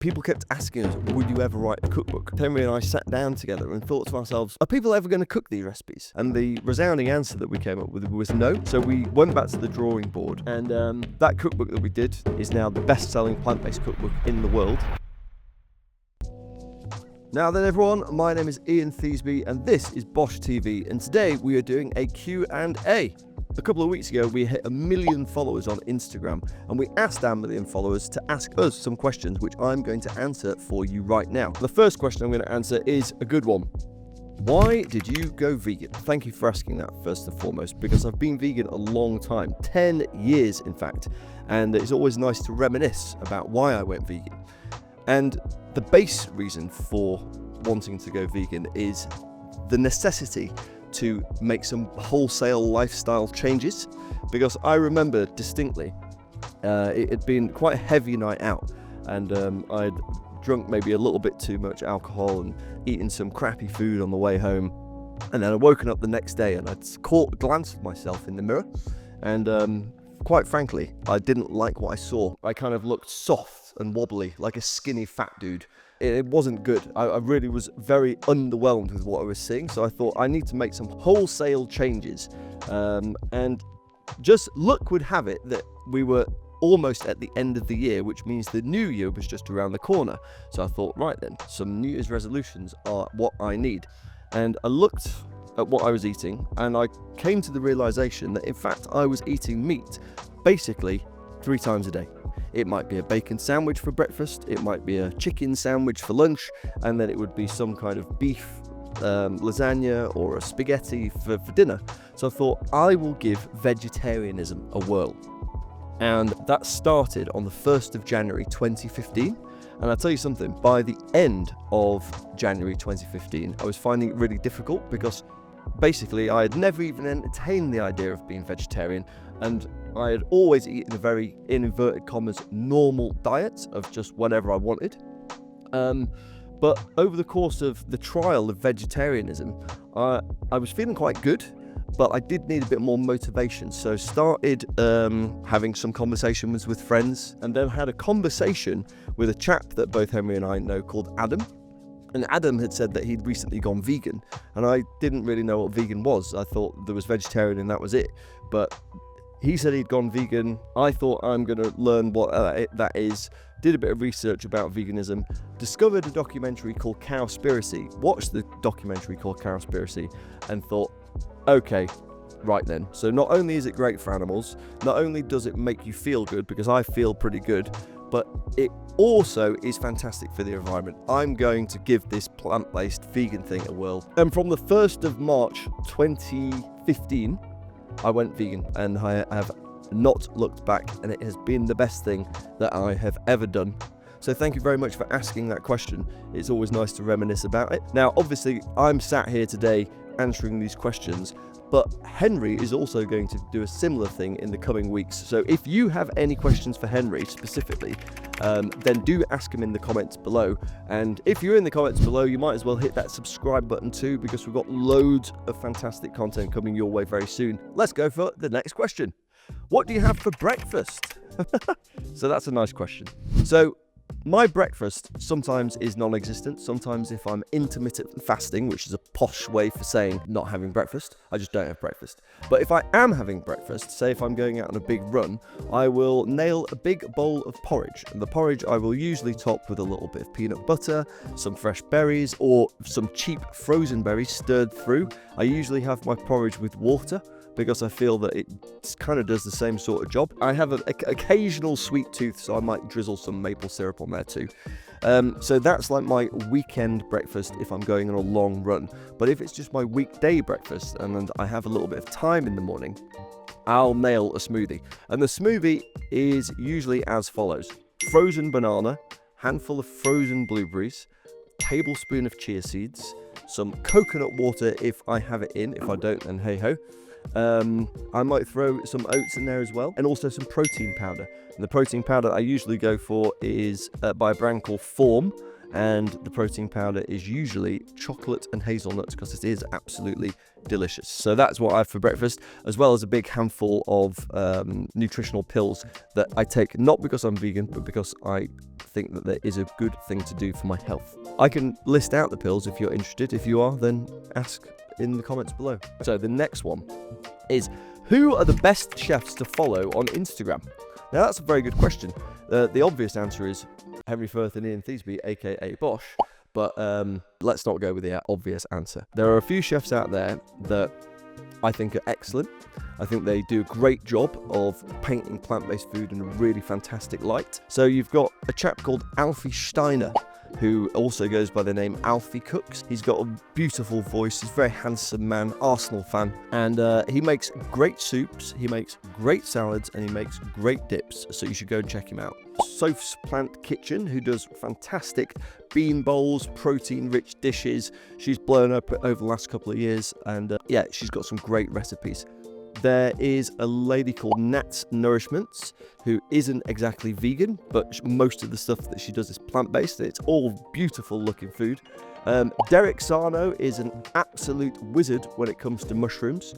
people kept asking us, would you ever write a cookbook? Henry and I sat down together and thought to ourselves, are people ever going to cook these recipes? And the resounding answer that we came up with was no. So we went back to the drawing board, and that cookbook that we did is now the best-selling plant-based cookbook in the world. Now then everyone, my name is Ian Theasby and this is BOSH TV, and today we are doing a Q&A. A couple of weeks ago we hit 1 million followers on Instagram, and we asked our 1 million followers to ask us some questions which I'm going to answer for you right now. The first question I'm going to answer is a good one. Why did you go vegan? Thank you for asking that first and foremost, because I've been vegan a long time, 10 years in fact, and it's always nice to reminisce about why I went vegan. And the base reason for wanting to go vegan is the necessity to make some wholesale lifestyle changes, because I remember distinctly it had been quite a heavy night out, and I'd drunk maybe a little bit too much alcohol and eaten some crappy food on the way home, and then I'd woken up the next day and I'd glanced at myself in the mirror, and quite frankly I didn't like what I saw. I kind of looked soft and wobbly like a skinny fat dude. It wasn't good. I really was very underwhelmed with what I was seeing, so I thought I need to make some wholesale changes, and just luck would have it that we were almost at the end of the year, which means the new year was just around the corner. So I thought, right then, some New Year's resolutions are what I need. And I looked at what I was eating, and I came to the realization that in fact I was eating meat basically 3 times a day. It might be a bacon sandwich for breakfast, it might be a chicken sandwich for lunch, and then it would be some kind of beef lasagna or a spaghetti for dinner. So I thought I will give vegetarianism a whirl. And that started on the 1st of January 2015. And I'll tell you something, by the end of January 2015, I was finding it really difficult, because basically I had never even entertained the idea of being vegetarian, and I had always eaten a very, in inverted commas, normal diet of just whatever I wanted. But over the course of the trial of vegetarianism, I was feeling quite good, but I did need a bit more motivation. So started having some conversations with friends, and then had a conversation with a chap that both Henry and I know called Adam. And Adam had said that he'd recently gone vegan, and I didn't really know what vegan was. I thought there was vegetarian and that was it. But he said he'd gone vegan. I thought I'm going to learn what that is. Did a bit of research about veganism. Discovered a documentary called Cowspiracy. Watched the documentary called Cowspiracy and thought, okay, right then. So not only is it great for animals, not only does it make you feel good, because I feel pretty good, but it also is fantastic for the environment. I'm going to give this plant-based vegan thing a whirl. And from the 1st of March 2015, I went vegan, and I have not looked back, and it has been the best thing that I have ever done. So thank you very much for asking that question. It's always nice to reminisce about it. Now, obviously, I'm sat here today answering these questions, but Henry is also going to do a similar thing in the coming weeks. So if you have any questions for Henry specifically, then do ask him in the comments below. And if you're in the comments below, you might as well hit that subscribe button too, because we've got loads of fantastic content coming your way very soon. Let's go for the next question. What do you have for breakfast? So that's a nice question. So my breakfast sometimes is non-existent. Sometimes if I'm intermittent fasting, which is a posh way for saying not having breakfast, I just don't have breakfast. But if I am having breakfast, say if I'm going out on a big run, I will nail a big bowl of porridge. And the porridge I will usually top with a little bit of peanut butter, some fresh berries, or some cheap frozen berries stirred through. I usually have my porridge with water, because I feel that it kind of does the same sort of job. I have an occasional sweet tooth, so I might drizzle some maple syrup on there too. So that's like my weekend breakfast if I'm going on a long run. But if it's just my weekday breakfast and I have a little bit of time in the morning, I'll nail a smoothie. And the smoothie is usually as follows: frozen banana, handful of frozen blueberries, tablespoon of chia seeds, some coconut water if I have it in. If I don't, then hey ho. I might throw some oats in there as well, and also some protein powder. And the protein powder I usually go for is by a brand called Form, and the protein powder is usually chocolate and hazelnuts, because it is absolutely delicious. So that's what I have for breakfast, as well as a big handful of nutritional pills that I take not because I'm vegan, but because I think that there is a good thing to do for my health. I can list out the pills if you're interested. If you are, then ask in the comments below. So the next one is, who are the best chefs to follow on Instagram? Now that's a very good question. The obvious answer is Henry Firth and Ian Theasby, aka BOSH. But let's not go with the obvious answer. There are a few chefs out there that I think are excellent. I think they do a great job of painting plant-based food in a really fantastic light. So you've got a chap called Alfie Steiner, who also goes by the name Alfie Cooks. He's got a beautiful voice, he's a very handsome man, Arsenal fan, and he makes great soups, he makes great salads, and he makes great dips, so you should go and check him out. Soph's Plant Kitchen, who does fantastic bean bowls, protein-rich dishes. She's blown up over the last couple of years, and yeah, she's got some great recipes. There is a lady called Nat's Nourishments, who isn't exactly vegan, but most of the stuff that she does is plant-based, and it's all beautiful looking food. Derek Sarno is an absolute wizard when it comes to mushrooms.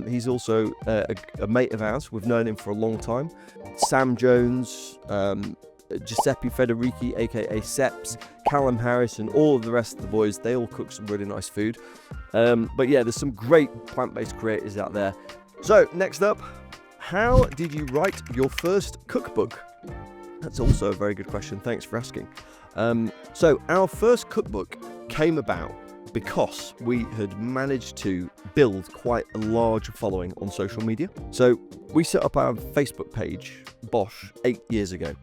He's also a mate of ours. We've known him for a long time. Sam Jones, Giuseppe Federici, aka Seps, Calum Harris, and all of the rest of the boys, they all cook some really nice food. But yeah, there's some great plant-based creators out there. So next up, how did you write your first cookbook? That's also a very good question. Thanks for asking. So our first cookbook came about because we had managed to build quite a large following on social media. So we set up our Facebook page, BOSH, 8 years ago.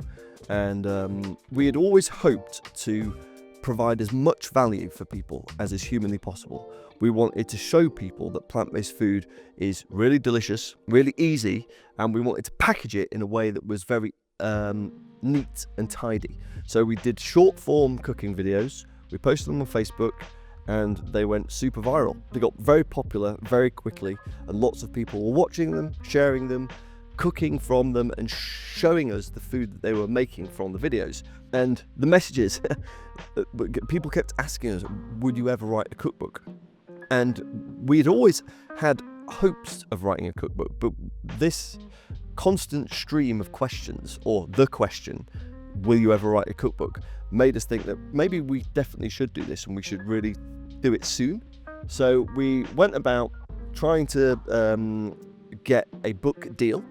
And we had always hoped to provide as much value for people as is humanly possible. We wanted to show people that plant-based food is really delicious, really easy, and we wanted to package it in a way that was very neat and tidy. So we did short form cooking videos, we posted them on Facebook, and they went super viral. They got very popular very quickly, and lots of people were watching them, sharing them, cooking from them, and showing us the food that they were making from the videos. And the messages, people kept asking us, would you ever write a cookbook? And we'd always had hopes of writing a cookbook, but this constant stream of questions, or the question, will you ever write a cookbook, made us think that maybe we definitely should do this and we should really do it soon. So we went about trying to get a book deal,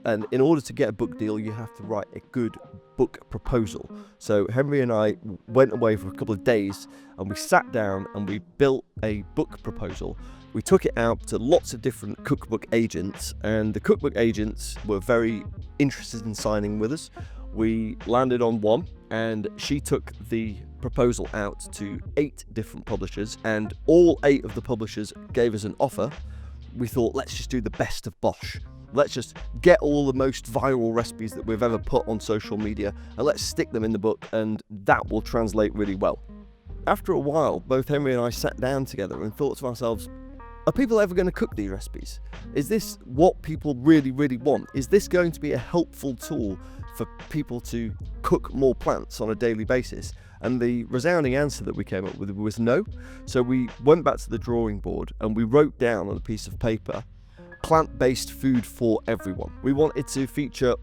and in order to get a book deal you have to write a good book proposal. So Henry and I went away for a couple of days and we sat down and we built a book proposal. We took it out to lots of different cookbook agents, and the cookbook agents were very interested in signing with us. We landed on one, and she took the proposal out to 8 different publishers, and all 8 of the publishers gave us an offer. We thought, let's just do the best of BOSH. Let's just get all the most viral recipes that we've ever put on social media, and let's stick them in the book, and that will translate really well. After a while, both Henry and I sat down together and thought to ourselves, are people ever going to cook these recipes? Is this what people really, really want? Is this going to be a helpful tool for people to cook more plants on a daily basis? And the resounding answer that we came up with was no. So we went back to the drawing board and we wrote down on a piece of paper, plant-based food for everyone. We wanted to feature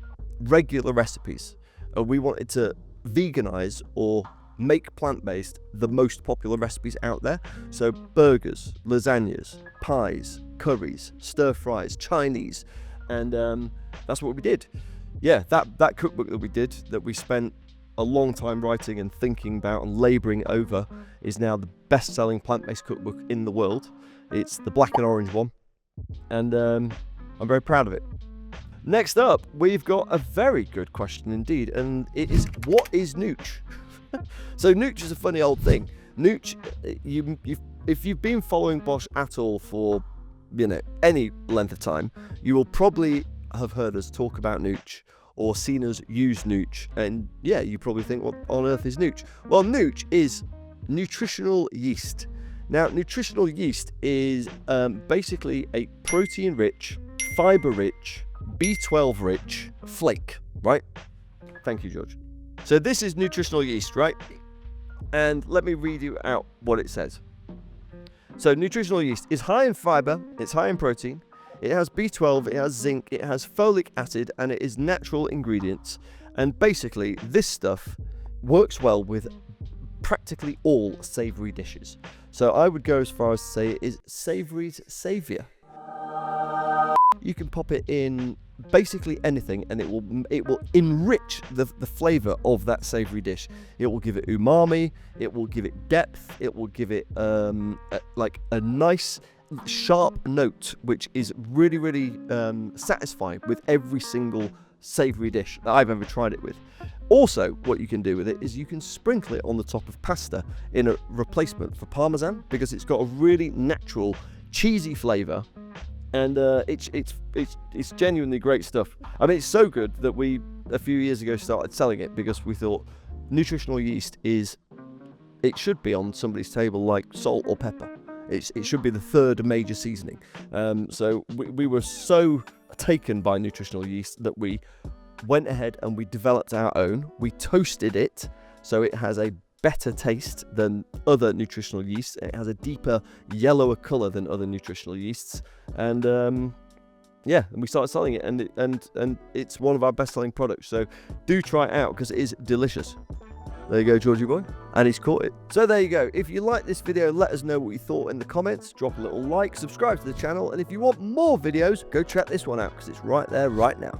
regular recipes. We wanted to veganize or make plant-based the most popular recipes out there. So burgers, lasagnas, pies, curries, stir fries, Chinese, and that's what we did. Yeah, that cookbook that we did, that we spent a long time writing and thinking about and labouring over, is now the best-selling plant-based cookbook in the world. It's the black and orange one, and I'm very proud of it. Next up, we've got a very good question indeed, and it is, what is Nooch? So Nooch is a funny old thing. Nooch, if you've been following BOSH at all for any length of time, you will probably have heard us talk about Nooch or seen us use Nooch, and yeah, you probably think, what on earth is Nooch? Well, Nooch is nutritional yeast. Now, nutritional yeast is basically a protein-rich, fibre-rich, B12-rich flake, right? Thank you, George. So this is nutritional yeast, right? And let me read you out what it says. So nutritional yeast is high in fibre, it's high in protein, it has B12, it has zinc, it has folic acid, and it is natural ingredients. And basically, this stuff works well with practically all savoury dishes. So I would go as far as to say it is savoury's saviour. You can pop it in basically anything and it will enrich the flavour of that savoury dish. It will give it umami, it will give it depth, it will give it like a nice sharp note which is really satisfying with every single savoury dish that I've ever tried it with. Also, what you can do with it is you can sprinkle it on the top of pasta in a replacement for Parmesan, because it's got a really natural cheesy flavour, and it's genuinely great stuff. I mean, it's so good that we a few years ago started selling it because we thought nutritional yeast it should be on somebody's table like salt or pepper. It should be the third major seasoning. So we were so taken by nutritional yeast that we went ahead and we developed our own. We toasted it so it has a better taste than other nutritional yeasts. It has a deeper yellower colour than other nutritional yeasts, and and we started selling it, and it's one of our best-selling products. So do try it out because it is delicious. There you go, Georgie boy, and he's caught it. So there you go. If you like this video, let us know what you thought in the comments. Drop a little like, subscribe to the channel, and if you want more videos, go check this one out because it's right there right now.